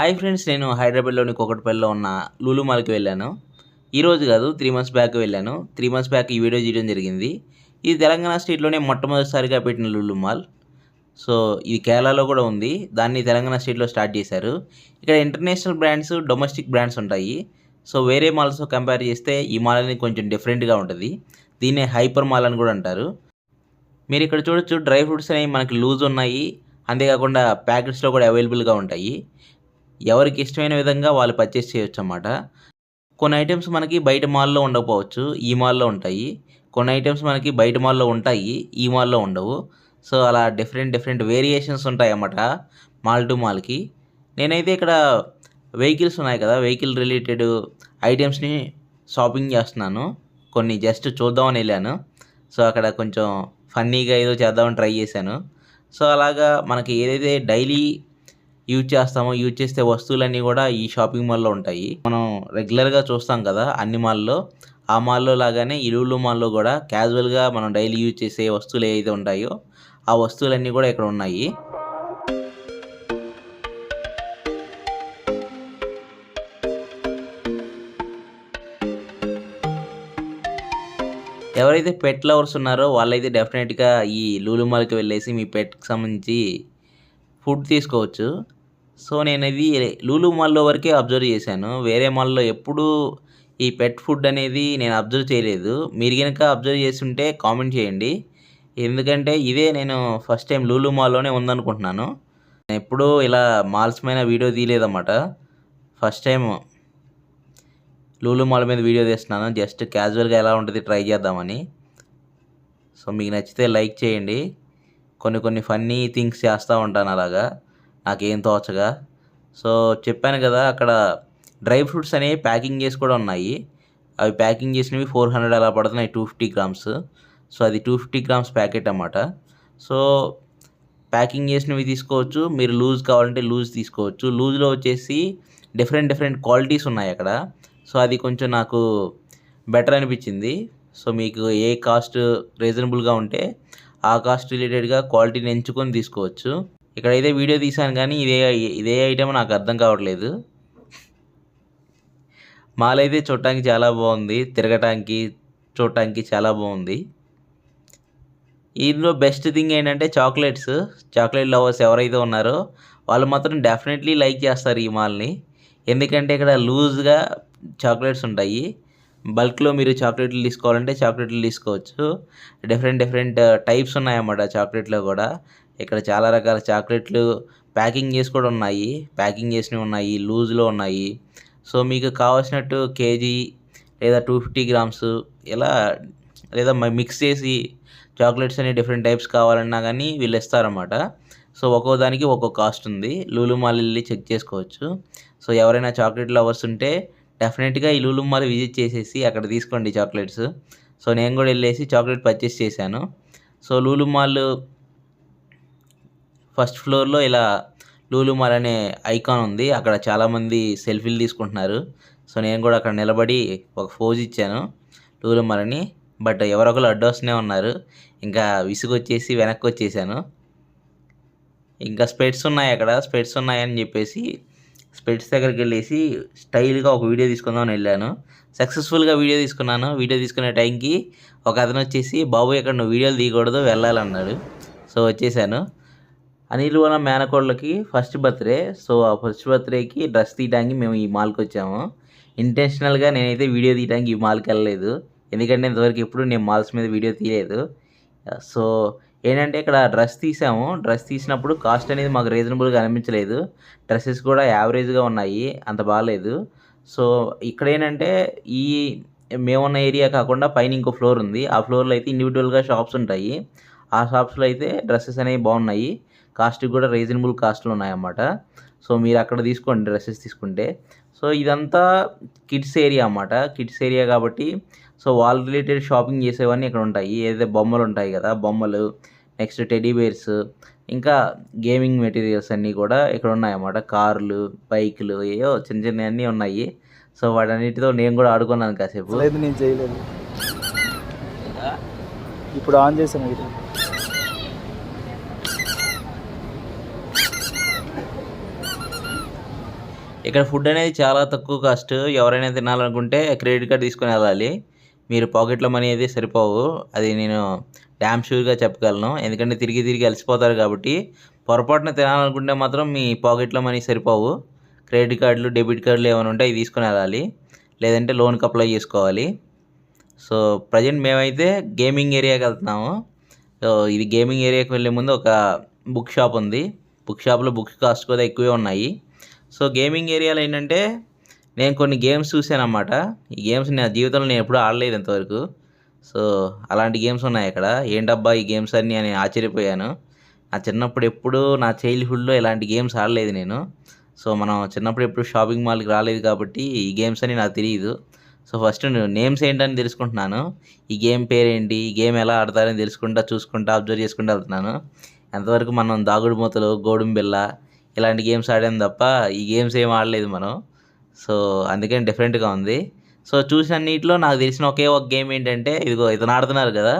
Hi friends, నేను హైదరాబాద్లోని కూకట్పల్లిలో ఉన్న లూలు మాల్కి వెళ్ళాను. ఈరోజు కాదు, 3 మంత్స్ బ్యాక్ వెళ్ళాను. 3 మంత్స్ బ్యాక్ ఈ వీడియో చేయడం జరిగింది. ఇది తెలంగాణ స్టేట్లోనే మొట్టమొదటిసారిగా పెట్టిన లూలు మాల్. సో ఇది కేరళలో కూడా ఉంది. దాన్ని తెలంగాణ స్టేట్లో స్టార్ట్ చేశారు. ఇక్కడ ఇంటర్నేషనల్ బ్రాండ్స్, డొమెస్టిక్ బ్రాండ్స్ ఉంటాయి. సో వేరే మాల్స్తో కంపేర్ చేస్తే ఈ మాల్ అనేది కొంచెం డిఫరెంట్గా ఉంటుంది. దీన్నే హైపర్ మాల్ అని కూడా అంటారు. మీరు ఇక్కడ చూడొచ్చు, డ్రై ఫ్రూట్స్ అనేవి మనకి లూజ్ ఉన్నాయి. అంతేకాకుండా ప్యాకెట్స్లో కూడా అవైలబుల్గా ఉంటాయి. ఎవరికి ఇష్టమైన విధంగా వాళ్ళు పర్చేస్ చేయొచ్చు అన్నమాట. కొన్ని ఐటమ్స్ మనకి బయట మాల్లో ఉండకపోవచ్చు, ఈ మాల్లో ఉంటాయి. కొన్ని ఐటమ్స్ మనకి బయట మాల్లో ఉంటాయి, ఈ మాల్లో ఉండవు. సో అలా డిఫరెంట్ వేరియేషన్స్ ఉంటాయి అన్నమాట మాల్ టు మాల్కి. నేనైతే ఇక్కడ వెహికల్స్ ఉన్నాయి కదా, వెహికల్ రిలేటెడ్ ఐటమ్స్ని షాపింగ్ చేస్తున్నాను. కొన్ని జస్ట్ చూద్దామని వెళ్ళాను. సో అక్కడ కొంచెం ఫన్నీగా ఏదో చేద్దామని ట్రై చేశాను. సో అలాగా మనకి ఏదైతే డైలీ యూజ్ చేస్తే వస్తువులన్నీ కూడా ఈ షాపింగ్ మాల్లో ఉంటాయి. మనం రెగ్యులర్గా చూస్తాం కదా అన్ని మాల్లో, ఆ మాల్లో లాగానే ఈ లూలు మాల్లో కూడా క్యాజువల్గా మనం డైలీ యూజ్ చేసే వస్తువులు ఏవైతే ఉంటాయో ఆ వస్తువులన్నీ కూడా ఇక్కడ ఉన్నాయి. ఎవరైతే పెట్ లవర్స్ ఉన్నారో వాళ్ళైతే డెఫినెట్గా ఈ లూలు మాల్కి వెళ్ళేసి మీ పెట్కి సంబంధించి ఫుడ్ తీసుకోవచ్చు. సో నేను ఇది లూలు మాల్లో వరకే అబ్జర్వ్ చేశాను. వేరే మాల్లో ఎప్పుడూ ఈ పెట్ ఫుడ్ అనేది నేను అబ్జర్వ్ చేయలేదు. మీరు కనుక అబ్జర్వ్ చేస్తుంటే కామెంట్ చేయండి. ఎందుకంటే ఇదే నేను ఫస్ట్ టైం లూలు మాల్లోనే ఉందనుకుంటున్నాను. నేను ఎప్పుడూ ఇలా మాల్స్ మీద వీడియో తీయలేదన్నమాట. ఫస్ట్ టైం లూలు మాల్ మీద వీడియో తీస్తున్నాను. జస్ట్ క్యాజువల్గా ఎలా ఉంటుంది ట్రై చేద్దామని. సో మీకు నచ్చితే లైక్ చేయండి. కొన్ని ఫన్నీ థింగ్స్ చేస్తూ ఉంటాను అలాగా, నాకేం తోచగా. సో చెప్పాను కదా, అక్కడ డ్రై ఫ్రూట్స్ అనేవి ప్యాకింగ్ చేసి కూడా ఉన్నాయి. అవి ప్యాకింగ్ చేసినవి 400 అలా పడుతున్నాయి, 250 గ్రామ్స్. సో అది 250 గ్రామ్స్ ప్యాకెట్ అన్నమాట. సో ప్యాకింగ్ చేసినవి తీసుకోవచ్చు, మీరు లూజ్ కావాలంటే లూజ్ తీసుకోవచ్చు. లూజ్లో వచ్చేసి డిఫరెంట్ క్వాలిటీస్ ఉన్నాయి అక్కడ. సో అది కొంచెం నాకు బెటర్ అనిపించింది. సో మీకు ఏ కాస్ట్ రీజనబుల్గా ఉంటే ఆ కాస్ట్ రిలేటెడ్గా క్వాలిటీని ఎంచుకొని తీసుకోవచ్చు. ఇక్కడైతే వీడియో తీశాను కానీ ఇదే ఐటమ్ నాకు అర్థం కావట్లేదు. మాల్ అయితే చూడటానికి చాలా బాగుంది, తిరగటానికి చూడటానికి చాలా బాగుంది. ఇందులో బెస్ట్ థింగ్ ఏంటంటే చాక్లెట్ లవర్స్ ఎవరైతే ఉన్నారో వాళ్ళు మాత్రం డెఫినెట్లీ లైక్ చేస్తారు ఈ మాల్ని. ఎందుకంటే ఇక్కడ లూజ్గా చాక్లెట్స్ ఉంటాయి. బల్క్లో మీరు చాక్లెట్లు తీసుకోవాలంటే చాక్లెట్లు తీసుకోవచ్చు. డిఫరెంట్ టైప్స్ ఉన్నాయన్నమాట చాక్లెట్లో కూడా. ఇక్కడ చాలా రకాల చాక్లెట్లు ప్యాకింగ్ చేసి కూడా ఉన్నాయి. ప్యాకింగ్ చేసినవి ఉన్నాయి, లూజ్లో ఉన్నాయి. సో మీకు కావాల్సినట్టు కేజీ లేదా 250 గ్రామ్స్ ఇలా, లేదా మిక్స్ చేసి చాక్లెట్స్ అనే డిఫరెంట్ టైప్స్ కావాలన్నా కానీ వీళ్ళు ఇస్తారన్నమాట. సో ఒక్కో దానికి ఒక్కో కాస్ట్ ఉంది. లూలు మాల్ వెళ్ళి చెక్ చేసుకోవచ్చు. సో ఎవరైనా చాక్లెట్ లవర్స్ ఉంటే డెఫినెట్గా ఈ లూలు మాల్ విజిట్ చేసేసి అక్కడ తీసుకోండి చాక్లెట్స్. సో నేను కూడా వెళ్ళేసి చాక్లెట్ పర్చేస్ చేశాను. సో లూలు మాల్ ఫస్ట్ ఫ్లోర్లో ఇలా లూలు మాల్ అనే ఐకాన్ ఉంది. అక్కడ చాలామంది సెల్ఫీలు తీసుకుంటున్నారు. సో నేను కూడా అక్కడ నిలబడి ఒక పోజ్ ఇచ్చాను లూలు మాల్ అని. బట్ ఎవరొకరు అడ్డు వస్తూనే ఉన్నారు. ఇంకా విసుగొచ్చేసి వెనక్కి వచ్చేసాను. ఇంకా స్పెట్స్ ఉన్నాయని చెప్పేసి స్పెట్స్ దగ్గరికి వెళ్ళేసి స్టైల్గా ఒక వీడియో తీసుకుందామని వెళ్ళాను. సక్సెస్ఫుల్గా వీడియో తీసుకున్నాను. వీడియో తీసుకునే టైంకి ఒక అతను వచ్చేసి, బాబు ఇక్కడ నువ్వు వీడియోలు తీయకూడదు, వెళ్ళాలన్నాడు. సో వచ్చేసాను. అనిల్ వాళ్ళ మేనకోళ్ళకి ఫస్ట్ బర్త్డే. సో ఆ ఫస్ట్ బర్త్డేకి డ్రెస్ తీయడానికి మేము ఈ మాల్కి వచ్చాము. ఇంటెన్షనల్గా నేనైతే వీడియో తీయడానికి ఈ మాల్కి వెళ్ళలేదు. ఎందుకంటే ఇంతవరకు ఎప్పుడు నేను మాల్స్ మీద వీడియో తీయలేదు. సో ఏంటంటే ఇక్కడ డ్రెస్ తీసాము. డ్రెస్ తీసినప్పుడు కాస్ట్ అనేది మాకు రీజనబుల్గా అనిపించలేదు. డ్రెస్సెస్ కూడా యావరేజ్గా ఉన్నాయి, అంత బాగాలేదు. సో ఇక్కడ ఏంటంటే ఈ మేమున్న ఏరియా కాకుండా పైన ఇంకో ఫ్లోర్ ఉంది. ఆ ఫ్లోర్లో అయితే ఇండివిజువల్గా షాప్స్ ఉంటాయి. ఆ షాప్స్లో అయితే డ్రెస్సెస్ అనేవి బాగున్నాయి. కాస్ట్ కూడా రీజనబుల్ కాస్ట్లో ఉన్నాయన్నమాట. సో మీరు అక్కడ తీసుకోండి డ్రెస్సెస్ తీసుకుంటే. సో ఇదంతా కిడ్స్ ఏరియా అన్నమాట. కిడ్స్ ఏరియా కాబట్టి సో వాళ్ళ రిలేటెడ్ షాపింగ్ చేసేవన్నీ ఇక్కడ ఉంటాయి. ఏదైతే బొమ్మలు ఉంటాయి కదా, బొమ్మలు, నెక్స్ట్ టెడ్డీ బేర్స్, ఇంకా గేమింగ్ మెటీరియల్స్ అన్నీ కూడా ఇక్కడ ఉన్నాయన్నమాట. కార్లు, బైకులు, ఏవో చిన్న అన్నీ ఉన్నాయి. సో వాటన్నిటితో నేను కూడా ఆడుకున్నాను కాసేపు. నేను చేయలేదు, ఇప్పుడు ఆన్ చేశాను. ఇక్కడ ఫుడ్ అనేది చాలా తక్కువ కాస్ట్. ఎవరైనా తినాలనుకుంటే క్రెడిట్ కార్డ్ తీసుకొని వెళ్ళాలి. మీరు పాకెట్‌లో మనీ అయితే సరిపోవు. అది నేను డామ్ షూర్‌గా చెప్పగలను. ఎందుకంటే తిరిగి తిరిగి అలసిపోతారు కాబట్టి, పొరపాటున తినాలనుకుంటే మాత్రం మీ పాకెట్‌లో మనీ సరిపోవు. క్రెడిట్ కార్డులు, డెబిట్ కార్డులు ఏమైనా ఉంటే అవి తీసుకొని వెళ్ళాలి. లేదంటే లోన్‌కి అప్లై చేసుకోవాలి. సో, ప్రెజెంట్ మేమైతే గేమింగ్ ఏరియాకి వెళ్తున్నాము. సో, ఇది గేమింగ్ ఏరియాకి వెళ్ళే ముందు ఒక బుక్ షాప్ ఉంది. బుక్ షాప్‌లో బుక్స్ కాస్ట్ కూడా ఎక్కువే ఉన్నాయి. సో, గేమింగ్ ఏరియాలో ఏంటంటే నేను కొన్ని గేమ్స్ చూసానన్నమాట. ఈ గేమ్స్ నా జీవితంలో నేను ఎప్పుడూ ఆడలేదు ఇంతవరకు. సో, అలాంటి గేమ్స్ ఉన్నాయి అక్కడ. ఏంటబ్బా! ఈ గేమ్స్ అన్నీ అని ఆశ్చర్యపోయాను. నా చిన్నప్పుడు ఎప్పుడూ నా చైల్డ్‌హుడ్‌లో ఇలాంటి గేమ్స్ ఆడలేదు నేను. సో, మనం చిన్నప్పుడు ఎప్పుడు షాపింగ్ మాల్‌కి రాలేదు కాబట్టి ఈ గేమ్స్ అన్నీ నాకు తెలీదు. సో, ఫస్ట్ నేమ్స్ ఏంటని తెలుసుకుంటున్నాను. ఈ గేమ్ పేరేంటి? ఈ గేమ్ ఎలా ఆడతారని తెలుసుకుంటా, చూసుకుంటా, అబ్జర్వ్ చేసుకుంటూ వెళ్తున్నాను. ఎంతవరకు మనం దాగుడుమూతలు, గోడుంబిల్ల ఇలాంటి గేమ్స్ ఆడాను తప్ప ఈ గేమ్స్ ఏమి ఆడలేదు మనం. సో, అందుకని డిఫరెంట్‌గా ఉంది. సో, చూసినన్నిట్లో నాకు తెలిసిన ఒకే ఒక గేమ్ ఏంటంటే ఇదిగో ఇతను ఆడుతున్నారు కదా!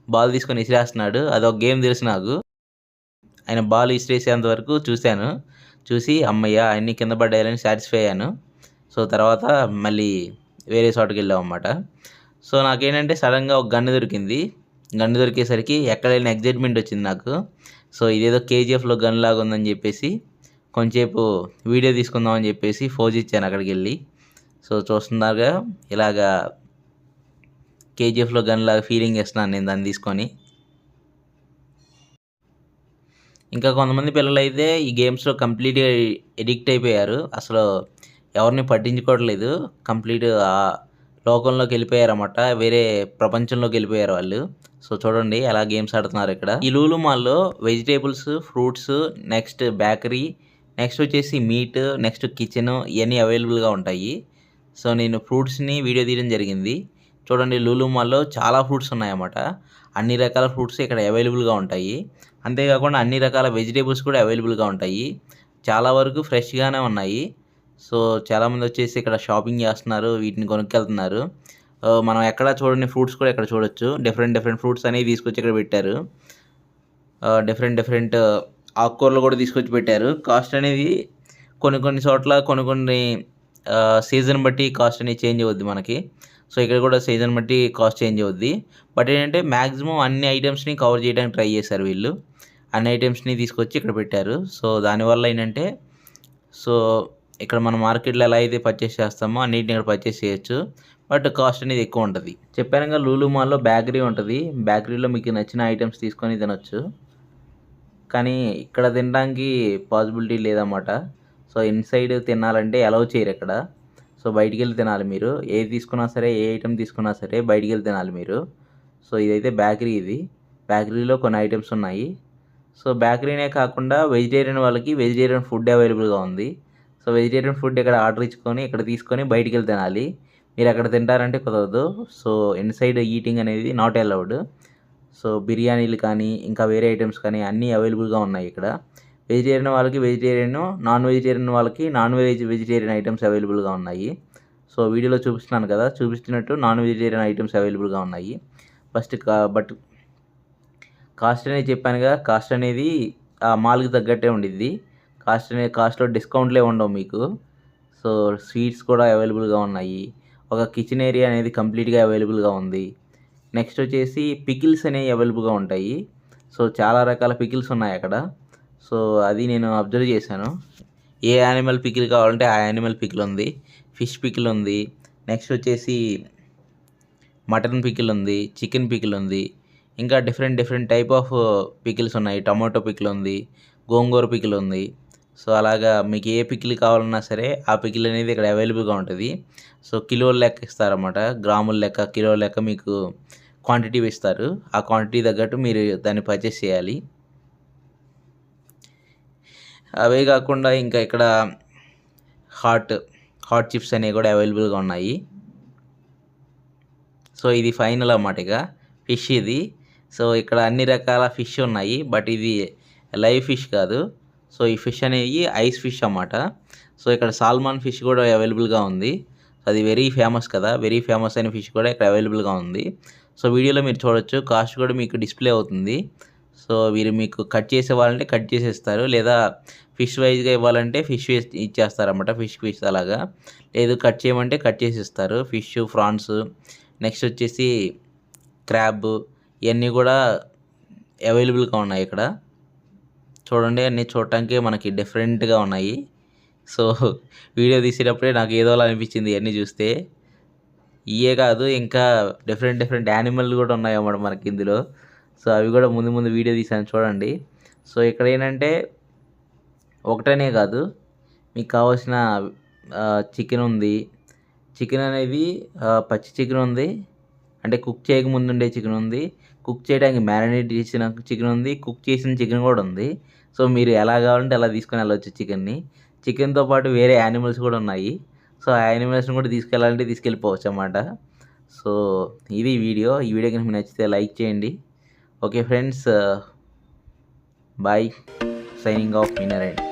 బాల్ తీసుకొని ఇసిరేస్తున్నాడు. అదొక గేమ్ తెలుసు నాకు. ఆయన బాల్ ఇసిరేసేంత వరకు చూశాను. చూసి హమ్మయ్య! అన్నీ కింద పడ్డాయని సాటిస్ఫై అయ్యాను. సో, తర్వాత మళ్ళీ వేరే చోటకెళ్ళామన్నమాట. సో, నాకేంటంటే సడెన్‌గా ఒక గన్ దొరికింది. గన్ దొరికేసరికి ఎక్కడ లేని ఎక్సైట్‌మెంట్ వచ్చింది నాకు. సో, ఇదేదో కేజీఎఫ్‌లో గన్ లాగా ఉందని చెప్పేసి కొంచేపు వీడియో తీసుకుందాం అని చెప్పేసి ఫోజ్ ఇచ్చాను అక్కడికెళ్ళి. సో, చూస్తున్నారుగా ఇలాగా కేజీఎఫ్‌లో గన్ లాగా ఫీలింగ్ ఇస్తున్నాను నేను దాన్ని తీసుకొని. ఇంకా కొంతమంది పిల్లలైతే ఈ గేమ్స్‌లో కంప్లీట్‌గా ఎడిక్ట్ అయిపోయారు. అసలు ఎవరిని పట్టించుకోవట్లేదు. కంప్లీట్ లోకంలోకి వెళ్ళిపోయారన్నమాట. వేరే ప్రపంచంలోకి వెళ్ళిపోయారు వాళ్ళు. సో, చూడండి ఎలా గేమ్స్ ఆడుతున్నారు ఇక్కడ. ఈ లూలు మాల్‌లో vegetables, fruits, next bakery, next వచ్చేసి మీట్, నెక్స్ట్ కిచెన్ ఇయన్నీ అవైలబుల్‌గా ఉంటాయి. సో, నేను ఫ్రూట్స్‌ని వీడియో తీయడం జరిగింది. చూడండి లూలు మాల్‌లో చాలా ఫ్రూట్స్ ఉన్నాయన్నమాట. అన్ని రకాల ఫ్రూట్స్ ఇక్కడ అవైలబుల్‌గా ఉంటాయి. అంతేకాకుండా అన్ని రకాల వెజిటబుల్స్ కూడా అవైలబుల్‌గా ఉంటాయి. చాలా వరకు ఫ్రెష్‌గానే ఉన్నాయి. సో, చాలామంది వచ్చేసి ఇక్కడ షాపింగ్ చేస్తున్నారు. వీటిని కొనుక్కెళ్తున్నారు. మనం ఎక్కడా చూడని ఫ్రూట్స్ కూడా ఇక్కడ చూడొచ్చు. డిఫరెంట్ ఫ్రూట్స్ అనేవి తీసుకొచ్చి ఇక్కడ పెట్టారు. డిఫరెంట్ ఆకుకూరలు కూడా తీసుకొచ్చి పెట్టారు. కాస్ట్ అనేది కొన్ని చోట్ల కొన్ని సీజన్ బట్టి కాస్ట్ అనేది చేంజ్ అవుద్ది మనకి. సో, ఇక్కడ కూడా సీజన్ బట్టి కాస్ట్ చేంజ్ అవుద్ది. బట్ ఏంటంటే మాక్సిమం అన్ని ఐటెమ్స్‌ని కవర్ చేయడానికి ట్రై చేశారు వీళ్ళు. అన్ని ఐటెమ్స్‌ని తీసుకొచ్చి ఇక్కడ పెట్టారు. సో, దానివల్ల ఏంటంటే సో, ఇక్కడ మనం మార్కెట్‌లో ఎలా అయితే పర్చేస్ చేస్తామో అన్నిటిని ఇక్కడ పర్చేస్ చేయొచ్చు. బట్ కాస్ట్ అనేది ఎక్కువ ఉంటది. చెప్పానుగా లూలు మాల్‌లో బేకరీ ఉంటది. బేకరీలో మీకు నచ్చిన ఐటెమ్స్ తీసుకొని తినొచ్చు. కానీ ఇక్కడ తినడానికి పాసిబిలిటీ లేదన్నమాట. సో, ఇన్‌సైడ్ తినాలంటే అలౌ చేయరిక్కడ. సో, బయటికెళ్ళి తినాలి మీరు. ఏది తీసుకున్నా సరే, ఏ ఐటెమ్ తీసుకున్నా సరే బయటికెళ్ళి తినాలి మీరు. సో, ఇదైతే బేకరీ ఇది. బేకరీలో కొన్ని ఐటెమ్స్ ఉన్నాయి. సో, బేకరీనే కాకుండా వెజిటేరియన్ వాళ్ళకి వెజిటేరియన్ ఫుడ్ అవైలబుల్‌గా ఉంది. సో, వెజిటేరియన్ ఫుడ్ ఇక్కడ ఆర్డర్ ఇచ్చుకొని, ఇక్కడ తీసుకొని బయటికెళ్ళి తినాలి. మీరక్కడ తింటారంటే కుదరదు. సో, ఇన్‌సైడ్ ఈటింగ్ అనేది నాట్ అలౌడ్. సో, బిర్యానీలు కానీ, ఇంకా వేరే ఐటెమ్స్ కానీ అన్నీ అవైలబుల్‌గా ఉన్నాయి ఇక్కడ. వెజిటేరియన్ వాళ్ళకి వెజిటేరియను, నాన్ వెజిటేరియన్ వాళ్ళకి వెజిటేరియన్ ఐటెమ్స్ అవైలబుల్‌గా ఉన్నాయి. సో, వీడియోలో చూపిస్తున్నాను కదా! చూపిస్తున్నట్టు నాన్ వెజిటేరియన్ ఐటెమ్స్ అవైలబుల్‌గా ఉన్నాయి. ఫస్ట్ బట్ కాస్ట్ అనేది చెప్పానుగా, కాస్ట్ అనేది మాల్‌కి తగ్గట్టే ఉండిద్ది. కాస్ట్‌లో డిస్కౌంట్‌లే ఉండవు మీకు. సో, స్వీట్స్ కూడా అవైలబుల్‌గా ఉన్నాయి. ఒక కిచెన్ ఏరియా అనేది కంప్లీట్‌గా అవైలబుల్‌గా ఉంది. నెక్స్ట్ వచ్చేసి పికిల్స్ అనేవి అవైలబుల్‌గా ఉంటాయి. సో, చాలా రకాల పికిల్స్ ఉన్నాయి అక్కడ. సో, అది నేను అబ్జర్వ్ చేశాను. ఏ యానిమల్ పికిల్ కావాలంటే ఆ యానిమల్ పికిల్ ఉంది. ఫిష్ పికిల్ ఉంది. నెక్స్ట్ వచ్చేసి మటన్ పికిల్ ఉంది. చికెన్ పికిల్ ఉంది. ఇంకా డిఫరెంట్ టైప్ ఆఫ్ పికిల్స్ ఉన్నాయి. టమాటో పికిల్ ఉంది. గోంగూర పికిల్ ఉంది. సో, అలాగా మీకు ఏ పికిల్ కావాలన్నా సరే ఆ పికిల్ అనేది ఇక్కడ అవైలబుల్‌గా ఉంటది. సో, కిలోల లెక్క ఇస్తారన్నమాట. గ్రాముల లెక్క, కిలోల లెక్క మీకు క్వాంటిటీ ఇస్తారు. ఆ క్వాంటిటీ తగ్గట్టు మీరు దాన్ని పర్చేస్ చేయాలి. అవే కాకుండా ఇంకా ఇక్కడ హాట్ చిప్స్ అనేవి కూడా అవైలబుల్‌గా ఉన్నాయి. సో, ఇది ఫైనల్ అన్నమాట ఇక. ఫిష్ ఇది. సో, ఇక్కడ అన్ని రకాల ఫిష్ ఉన్నాయి. బట్ ఇది లైవ్ ఫిష్ కాదు. సో, ఈ ఫిష్ అనేవి ఐస్ ఫిష్ అన్నమాట. సో, ఇక్కడ సాల్మన్ ఫిష్ కూడా అవైలబుల్‌గా ఉంది. అది వెరీ ఫేమస్ కదా! వెరీ ఫేమస్ అయిన ఫిష్ కూడా ఇక్కడ అవైలబుల్‌గా ఉంది. సో, వీడియోలో మీరు చూడొచ్చు. కాస్ట్ కూడా మీకు డిస్‌ప్లే అవుతుంది. సో, సో వీరు మీకు కట్ చేసేవాళ్ళంటే కట్ చేసేస్తారు, లేదా ఫిష్ వైజ్గా ఇవ్వాలంటే ఫిష్ ఇచ్చేస్తారన్నమాట, ఫిష్ అలాగా. లేదు కట్ చేయమంటే కట్ చేసి ఇస్తారు. ఫిష్, ఫ్రాన్స్, నెక్స్ట్ వచ్చేసి క్రాబ్, ఇవన్నీ కూడా అవైలబుల్గా ఉన్నాయి ఇక్కడ. చూడండి, అన్నీ చూడటానికి మనకి డిఫరెంట్గా ఉన్నాయి. సో వీడియో తీసేటప్పుడే నాకు ఏదోలా అనిపించింది ఇవన్నీ చూస్తే. ఇవే కాదు, ఇంకా డిఫరెంట్ యానిమల్ కూడా ఉన్నాయన్నమాట మనకి ఇందులో. సో అవి కూడా ముందు వీడియో తీసాను చూడండి. సో ఇక్కడ ఏంటంటే ఒకటనే కాదు, మీకు కావాల్సిన చికెన్ ఉంది. చికెన్ అనేది పచ్చి చికెన్ ఉంది, అంటే కుక్ చేయకముందు ఉండే చికెన్ ఉంది, కుక్ చేయడానికి మ్యారినేట్ చేసిన చికెన్ ఉంది, కుక్ చేసిన చికెన్ కూడా ఉంది. సో మీరు ఎలా కావాలంటే అలా తీసుకొని వెళ్ళొచ్చు చికెన్ని. చికెన్తో పాటు వేరే యానిమల్స్ కూడా ఉన్నాయి. సో ఆ యానిమల్స్ని కూడా తీసుకెళ్ళాలంటే తీసుకెళ్ళిపోవచ్చు అన్నమాట. సో ఇది వీడియో. ఈ వీడియో కనుక మీకు నచ్చితే లైక్ చేయండి. Okay friends, bye. Signing off వినర్ అండ్